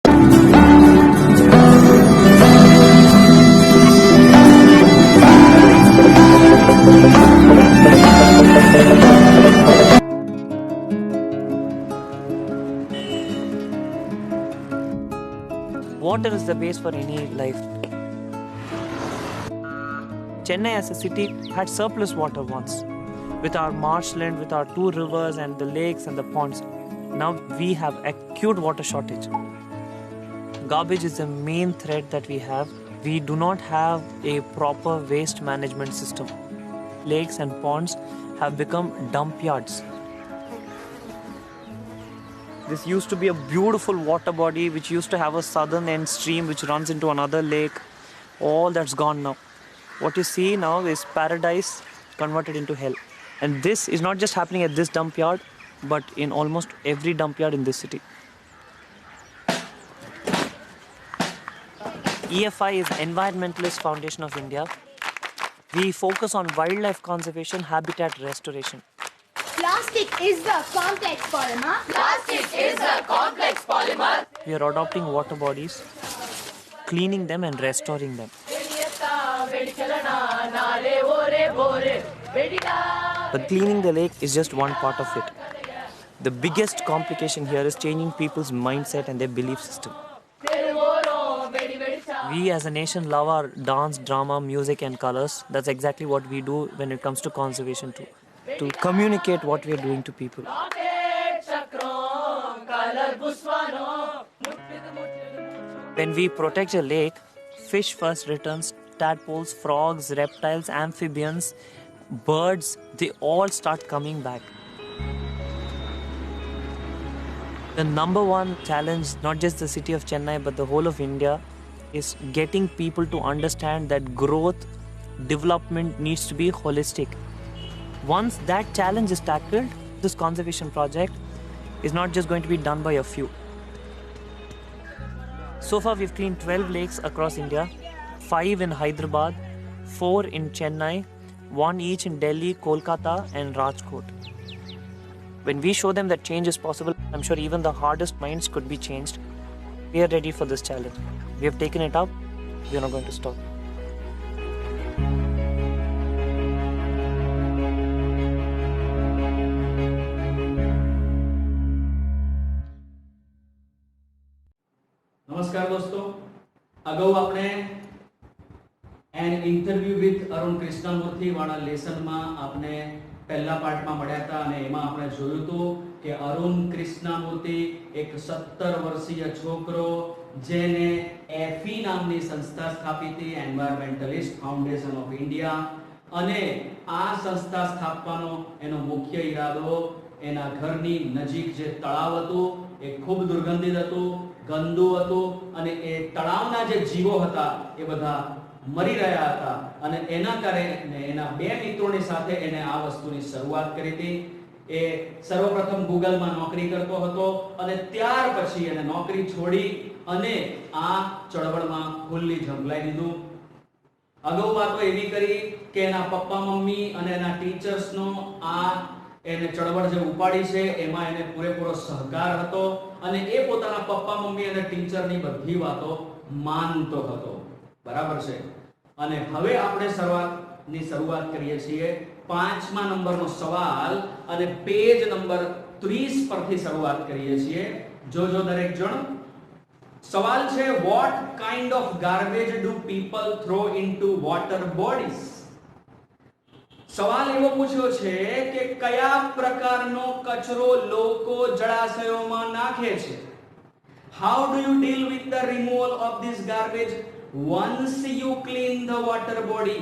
Water is the base for any life. Chennai as a city had surplus water once. With our marshland, with our 2 rivers and the lakes and the ponds, now we have acute water shortage. Garbage is the main threat that we have. We do not have a proper waste management system. Lakes and ponds have become dump yards. This used to be a beautiful water body which used to have a southern end stream which runs into another lake. All that's gone now. What you see now is paradise converted into hell. And this is not just happening at this dump yard, but in almost every dump yard in this city. EFI is Environmentalist Foundation of India. We focus on wildlife conservation, habitat restoration. Plastic is the complex polymer. Plastic is the complex polymer. We are adopting water bodies, cleaning them and restoring them. But cleaning the lake is just one part of it. The biggest complication here is changing people's mindset and their belief system. We as a nation love our dance, drama, music and colors. That's exactly what we do when it comes to conservation too. To communicate what we are doing to people. When we protect a lake, fish first returns, tadpoles, frogs, reptiles, amphibians, birds, they all start coming back. The number one challenge, not just the city of Chennai, but the whole of India, is getting people to understand that growth, development needs to be holistic. Once that challenge is tackled, this conservation project is not just going to be done by a few. So far, we've cleaned 12 lakes across India, 5 in Hyderabad, 4 in Chennai, 1 each in Delhi, Kolkata and Rajkot. When we show them that change is possible, I'm sure even the hardest minds could be changed. We are ready for this challenge. We have taken it up. We are not going to stop. નમસ્કાર દોસ્તો, અગાઉ આપણે an interview with Arun Krishnamurthy વાળા લેસનમાં આપણે પહેલા પાર્ટમાં મળ્યા હતા અને એમાં આપણે જોયું હતું કે અરુણ કૃષ્ણમૂર્તિ એક 17 વર્ષીય છોકરો જેને એફી નામની સંસ્થા સ્થાપી હતી, એન્વાયરમેન્ટલિસ્ટ ફાઉન્ડેશન ઓફ ઇન્ડિયા, અને આ સંસ્થા સ્થાપવાનો એનો મુખ્ય ઈરાદો એના ઘરની નજીક જે તળાવ હતું એ ખૂબ દુર્ગંધિત હતું, ગંદુ હતું અને એ તળાવના જે જીવો હતા એ બધા મરી રહ્યા હતા અને એના કારણે એના બે મિત્રોની સાથે એને આ વસ્તુની શરૂઆત કરી હતી. એ સર્વપ્રથમ ગૂગલમાં નોકરી કરતો હતો અને ત્યાર પછી એને નોકરી છોડી અને આ ચળવળમાં ફૂલ્લી ઝંપલાઈ દીધું. અગાઉ વાતો એવી કરી કે એના પપ્પા મમ્મી અને એના ટીચર્સનો આ એને ચળવળ જે ઉપાડી છે એમાં એને પૂરેપૂરો સહકાર હતો અને એ પોતાના પપ્પા મમ્મી અને ટીચરની બધી વાતો માનતો હતો. બરાબર છે. અને હવે આપણે શરૂઆત કરીએ છીએ 5મા નંબરનો સવાલ અને પેજ નંબર 30 પરથી શરૂઆત કરીએ છીએ. જોજો દરેક જણ. સવાલ છે, what kind of garbage do people throw into water bodies? સવાલ એવો પૂછ્યો છે કે કયા પ્રકારનો કચરો લોકો જળાશયોમાં નાખે છે. How do you deal with the removal of this garbage once you clean the water body?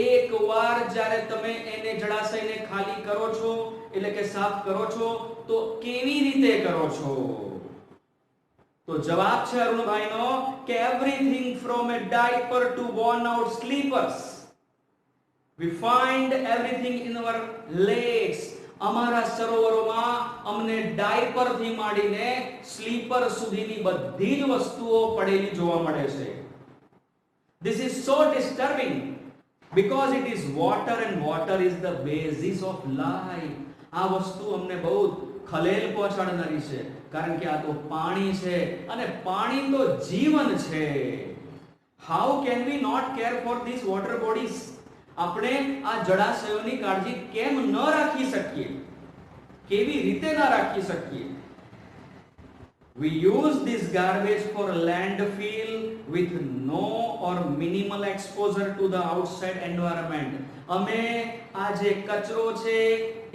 એકવાર જ્યારે તમે એને જળાશયને ખાલી કરો છો એટલે કે સાફ કરો છો તો કેવી રીતે કરો છો? તો જવાબ છે અરુણભાઈનો કે everything from a diaper to worn out sleepers. We find everything in our lakes. અમારા સરોવરોમાં અમને ડાયપર થી માંડીને સ્લીપર સુધીની બધી જ વસ્તુઓ પડેલી જોવા મળે છે. This is so disturbing because it is water and water is the basis of life. આ વસ્તુ અમને બહુ ખલેલ પહોંચાડનારી છે, કારણ કે આ તો પાણી છે અને પાણી તો જીવન છે. How can we not care for this water bodies? આપણે આ જળાશયોની કાળજી કેમ ન રાખી શકીએ? કેવી રીતે ન રાખી શકીએ? We use this garbage for landfill with no or minimal exposure to the outside environment. અમે આ જે કચરો છે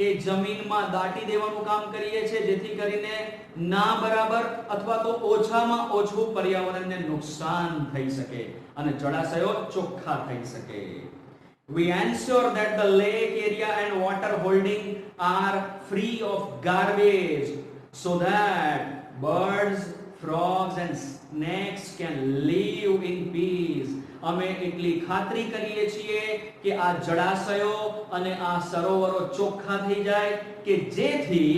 એ જમીનમાં દાટી દેવાનું કામ કરીએ છીએ, જેથી કરીને ના બરાબર અથવા તો ઓછામાં ઓછું પર્યાવરણને નુકસાન થઈ શકે અને જળાશયો ચોખ્ખા થઈ શકે. We ensure that the lake area and water holding are free of garbage so that birds, frogs and snakes can live in peace. અમે એટલી ખાતરી કરીએ છીએ કે આ જળાશયો અને આ સરોવરો ચોખ્ખા થઈ જાય કે જેથી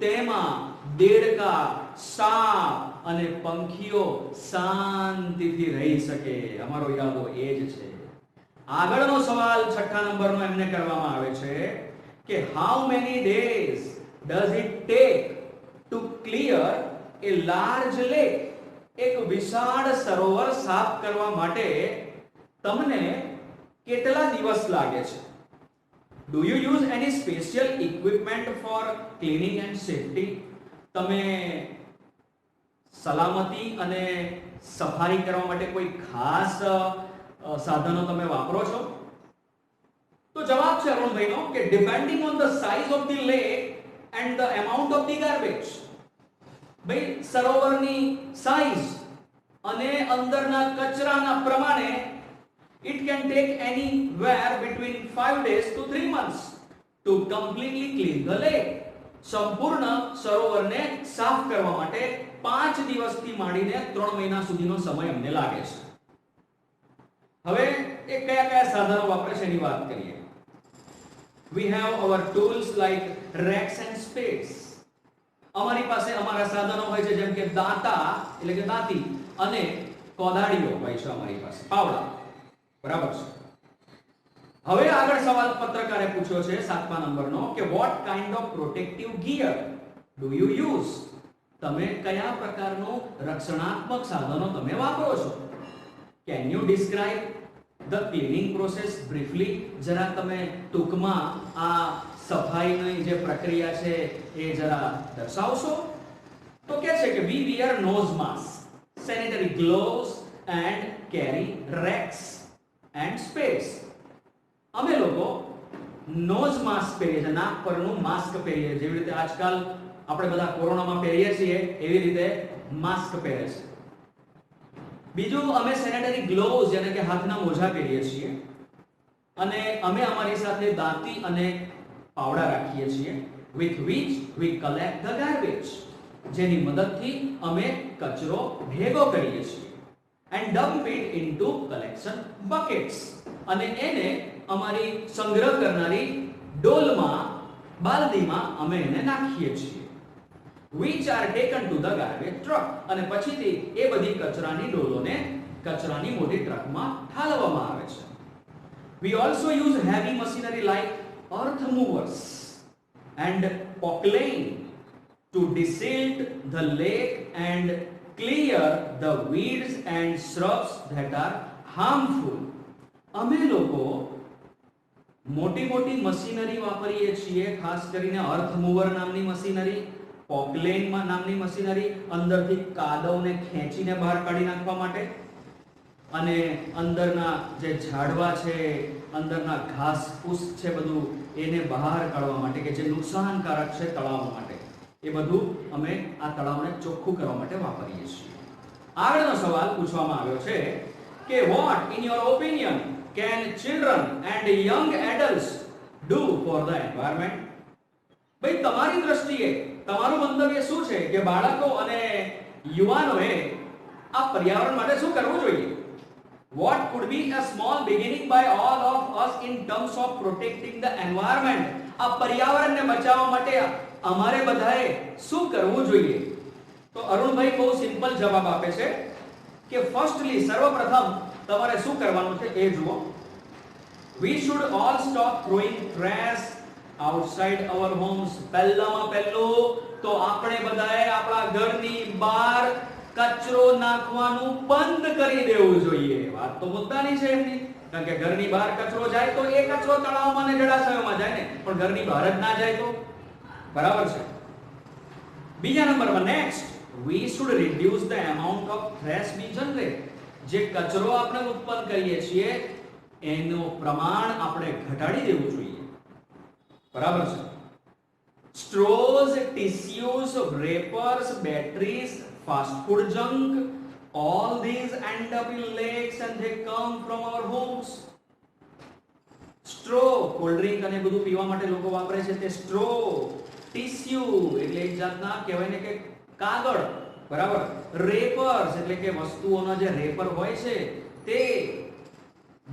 તેમાં દેડકા, સાપ અને પંખીઓ શાંતિથી રહી શકે. અમારો ઈરાદો એ જ છે. આગળનો સવાલ 6 નંબરનો એમને કરવામાં આવે છે કે how many days does it take to clear a large lake? એક વિશાળ સરોવર સાફ કરવા માટે તમને કેટલા દિવસ લાગે છે? Do you use any special equipment for cleaning and safety? તમે સલામતી અને સફાઈ કરવા માટે કોઈ ખાસ સાધનો તમે વાપરો છો? તો જવાબ છે અરુણભાઈનો કે depending on the size of the lake and the amount of the garbage. ભાઈ સરોવરની સાઈઝ અને અંદરના કચરાના પ્રમાણે it can take anywhere between 5 days to 3 months to completely clean the lake. સંપૂર્ણ સરોવરને સાફ કરવા માટે 5 દિવસથી માંડીને 3 મહિના સુધીનો સમય અમને લાગે છે. હવે એ કયા કયા સાધનો વાપરે છે એની વાત કરીએ. We have our tools like rakes and spades. અમારી પાસે અમારા સાધનો હોય છે જેમ કે દાંતા એટલે કે દાંતી અને કોદાળીઓ હોય છે અમારી પાસે, પાવડા. બરાબર છે. હવે આગળ સવાલ પત્રકારે પૂછ્યો છે 7મા નંબરનો કે what kind of protective gear do you use? તમે કયા પ્રકારનું રક્ષણાત્મક સાધનો તમે વાપરો છો? Can you describe the cleaning process briefly? જરા તમે ટૂંકમાં આ સફાઈની જે પ્રક્રિયા છે એ જરા દર્શાવશો? તો કહે છે કે we wear nose mask, sanitary gloves and carry rakes and spades. અમે લોકો નોઝ માસ્ક પહેરીએ છીએ, નાક પરનું માસ્ક પહેરીએ, જેવી રીતે આજકાલ આપણે બધા કોરોનામાં પહેરીએ છીએ એવી રીતે માસ્ક પહેરે છે. બીજું અમે સેનેટરી ગ્લોવ્સ એટલે કે હાથના મોજા પહેરીએ છીએ અને અમે અમારી સાથે દાંતી અને પાવડા રાખીએ છીએ with which we collect the garbage, જેની મદદથી અમે કચરો ભેગો કરીએ છીએ and dump it into collection buckets, અને એને અમારી સંગ્રહ કરનારી ડોલમાં બાલદીમાં અમે એને નાખીએ છીએ which are taken to the garbage truck, અને પછીથી એ બધી કચરાની ડોલોને કચરાની મોટી ટ્રકમાં ઠાલવવામાં આવે છે. We also use heavy machinery like earth movers and pocklaying to desilt the lake and clear the weeds and shrubs that are harmful. અમે લોકો મોટી મોટી મશીનરી વાપરીએ છીએ, ખાસ કરીને અર્થ મૂવર નામની મશીનરી, પોકલેન નામની મશીનરી અંદરથી કાદવને ખેંચીને બહાર કાઢી નાખવા માટે અને અંદરના જે ઝાડવા છે, અંદરના ઘાસ ફૂસ છે બધું એને બહાર કાઢવા માટે કે જે નુકસાનકારક છે તળાવ માટે, એ બધું અમે આ તળાવને ચોખ્ખું કરવા માટે વાપરીએ છીએ. આગળનો સવાલ પૂછવામાં આવ્યો છે કે what in your opinion can children and young adults do for the environment? ભાઈ તમારી દ્રષ્ટિએ તમારું મંતવ્ય શું છે કે બાળકો અને યુવાનોએ આ પર્યાવરણ માટે શું કરવું જોઈએ? What could be a small beginning by all of us in terms of protecting the environment? આ પર્યાવરણને બચાવવા માટે અમારે બધાએ શું કરવું જોઈએ? તો અરુણભાઈ બહુ સિમ્પલ જવાબ આપે છે કે ફર્સ્ટલી સર્વપ્રથમ તમારે શું કરવાનું છે એ જુઓ. We should all stop throwing trash outside our homes. પહેલામાં પહેલું તો આપણે બધાએ આપણા ઘરની બહાર કચરો નાખવાનું બંધ કરી દેવું જોઈએ. વાત તો મુદ્દાની છે એમની, કારણ કે ઘરની બહાર કચરો જાય તો એ કચરો તળાવમાં ને જળાશયોમાં જાય ને, પણ ઘરની બહાર જ ના જાય તો બરાબર છે. બીજા નંબરમાં next, we should reduce the amount of trash we generate. જે કચરો આપણે ઉત્પન્ન કરીએ છીએ એનું પ્રમાણ આપણે ઘટાડી દેવું જોઈએ. બરાબર છે. straws, tissues, wrappers, batteries, fast food junk, all these end up in lakes and they come from our homes. straw, cold drink અને બધું પીવા માટે લોકો વાપરે છે તે straw. tissue એટલે એક જાતના કહેવાય ને કે કાગળ, બરાબર. wrappers એટલે કે વસ્તુઓનો જે રેપર હોય છે તે.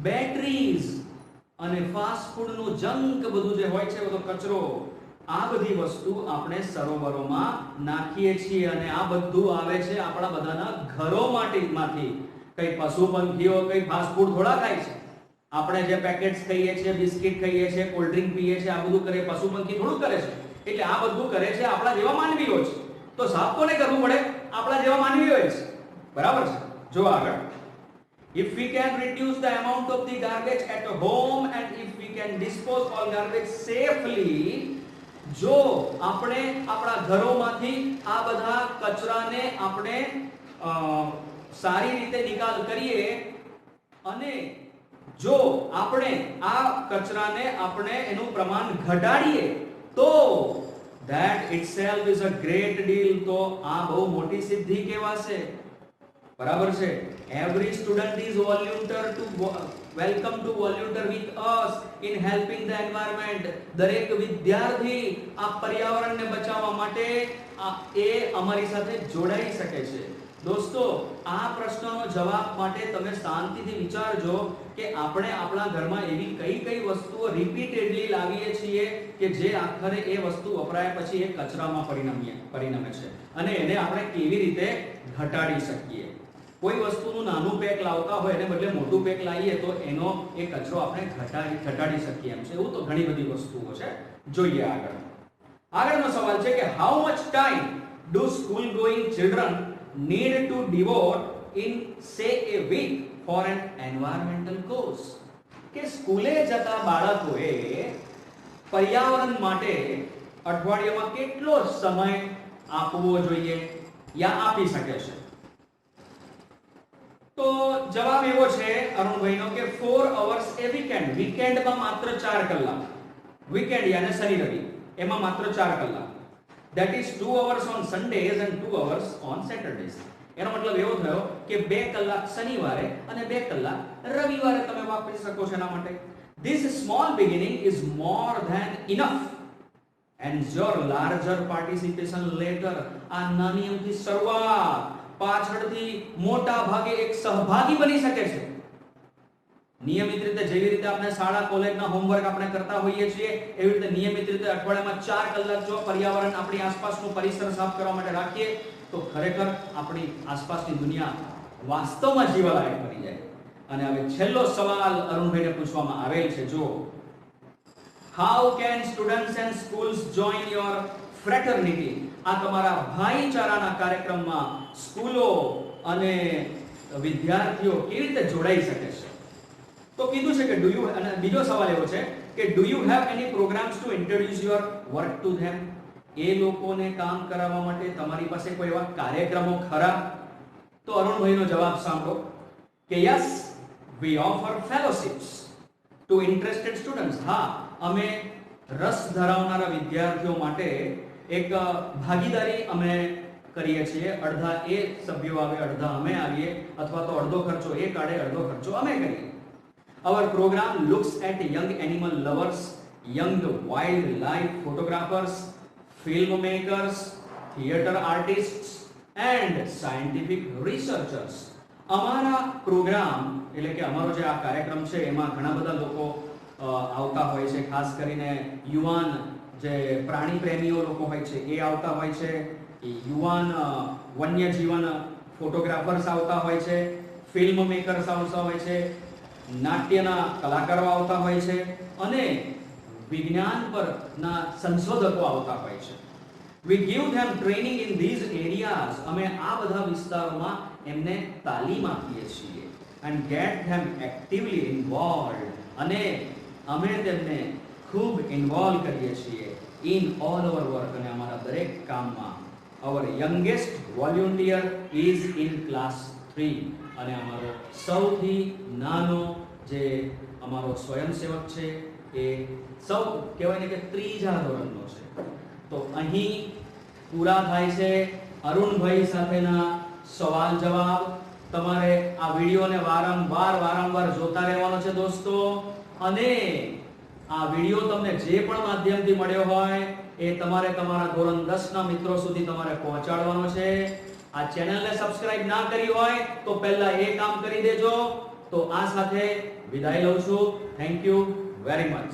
બેટરીઝ અને ફાસ્ટ ફૂડ નું જંક બધું જે હોય છે બધો કચરો, આ બધી વસ્તુ આપણે સરોવરોમાં નાખીએ છીએ અને આ બધું આવે છે આપણા બધાના ઘરોમાંથી. કઈ પશુ પંખીઓ કઈ ફાસ્ટ ફૂડ થોડા ખાય છે. આપણે જે પેકેટ્સ ખાઈએ છીએ, બિસ્કિટ ખાઈએ છીએ, કોલ્ડ ડ્રિંક પીએ છીએ, આ બધું કરે પશુ પંખી થોડું કરે છે. એટલે આ બધું કરે છે આપણા જેવા માનવીઓ છે. તો સાફ કોને કરવું પડે? આપણા જેવા માનવીઓ છે. બરાબર છે. જો આગળ, if we can reduce the amount of the garbage at home and if we can dispose all garbage safely, જો આપણે આપણા ઘરોમાંથી આ બધા કચરાને આપણે સારી રીતે નિકાલ કરીએ અને જો આપણે આ કચરાને આપણે એનું પ્રમાણ ઘટાડીએ તો that itself is a great deal. તો આ બહુ મોટી સિદ્ધિ કહેવાશે. બરાબર છે. every student is welcome to volunteer with us in helping the environment. દરેક વિદ્યાર્થી આ પર્યાવરણને બચાવવા માટે એ અમારી સાથે જોડાઈ શકે છે. દોસ્તો, આ પ્રશ્નનો જવાબ માટે તમે શાંતિથી વિચારજો કે આપણે આપણા ઘરમાં એવી કઈ વસ્તુઓ રિપીટેડલી લાવીએ છીએ કે જે આખરે એ વસ્તુ વપરાય પછી એ કચરામાં પરિણમે છે અને એને આપણે કેવી રીતે ઘટાડી શકીએ. કોઈ વસ્તુનું નાનું પેક લાવતા હોય એને બદલે મોટું પેક લાવીએ તો એનો એ કચરો આપણે ઘટાડી શકીએ એમ છે. એવું તો ઘણી બધી વસ્તુઓ છે. જોઈએ આગળનો સવાલ છે કે how much time do school going children need to devote in say a week for an environmental course. કે સ્કૂલે જતા બાળકોએ પર્યાવરણ માટે અઠવાડિયામાં કેટલો સમય આપવો જોઈએ યા આપી શકે છે? તો જવાબ એવો છે અરુણભાઈનો કે 4 hours a weekend. વીકેન્ડમાં માત્ર 4 કલાક. વીકેન્ડ યાને શનિ રવિ એમાં માત્ર 4 કલાક. that is 2 hours on Sundays and 2 hours on Saturdays. એનો મતલબ એવો થયો કે 2 કલાક શનિવારે અને 2 કલાક રવિવારે તમે વાપરી શકો છો એના માટે. this small beginning is more than enough and your larger participation later. આ નાની અમથી શરૂઆત પાછળથી મોટા ભાગે એક સહભાગી બની શકે છે. નિયમિત રીતે જેવી રીતે આપણે શાળા કોલેજના હોમવર્ક આપણે કરતા હોઈએ છીએ એવી રીતે નિયમિત રીતે અઠવાડિયામાં 4 કલાક જો પર્યાવરણ આપણી આસપાસનું પરિસર સાફ કરવા માટે રાખીએ તો ખરેખર આપણી આસપાસની દુનિયા વાસ્તવમાં જીવલાયક બની જાય. અને હવે છેલ્લો સવાલ અરુણભાઈને પૂછવામાં આવેલ છે. જો how can students and schools join your fraternity? આ તમારા ભાઈચારાના કાર્યક્રમમાં સ્કૂલો અને વિદ્યાર્થીઓ કેવી રીતે જોડાઈ શકે છે? તો કીધું છે કે do you, અને બીજો સવાલ એવો છે કે do you have any programs to introduce your work to them? એ લોકોને કામ કરાવવા માટે તમારી પાસે કોઈ એવા કાર્યક્રમો ખરા? તો અરુણભાઈનો જવાબ સાંભળો કે yes, we offer fellowships to interested students. હા, અમે રસ ધરાવનારા વિદ્યાર્થીઓ માટે એક ભાગીદારી અમે કરીએ છીએ. અડધા એ સભ્યો આવે, અડધા અમે આવીએ, અથવા તો અડધો ખર્ચો એ કાઢે, અડધો ખર્ચો અમે કરીએ. Our program looks at young animal lovers, young wildlife photographers, filmmakers, theater artists and scientific researchers. અમારા પ્રોગ્રામ એટલે કે અમારો જે આ કાર્યક્રમ છે એમાં ઘણા બધા લોકો આવતા હોય છે. ખાસ કરીને યુવાન જે પ્રાણી પ્રેમીઓ લોકો હોય છે એ આવતા હોય છે. યુવાન વન્યજીવન ફોટોગ્રાફર્સ આવતા હોય છે. ફિલ્મ મેકર્સ આવતા હોય છે. નાટ્યના કલાકારો આવતા હોય છે અને વિજ્ઞાન પરના સંશોધકો આવતા હોય છે. We give them training in these areas. અમે આ બધા વિસ્તારોમાં એમને તાલીમ આપીએ છીએ. And get them actively involved. અને અમે તેમને ખૂબ ઇન્વોલ્વ કરીએ છીએ in all our work, અને અમારા દરેક કામમાં. Our youngest volunteer is in class 3. અને અમારો સૌથી નાનો જે અમારો સ્વયંસેવક છે એ સૌ કહેવાય ને કે 3જા ધોરણનો છે. તો અહીં પૂરા થાય છે અરુણભાઈ સાથેના સવાલ જવાબ. તમારે આ વિડિયોને વારંવાર જોતા રહેવાનો છે દોસ્તો. અને આ વિડિયો તમને જે પણ માધ્યમથી મળ્યો હોય એ તમારે તમારા ધોરણ 10 ના મિત્રો સુધી તમારે પહોંચાડવાનો છે. આ ચેનલને સબસ્ક્રાઇબ ના કરી હોય તો પહેલા એ કામ કરી દેજો. તો આ સાથે વિદાય લઉં છું. Thank you very much.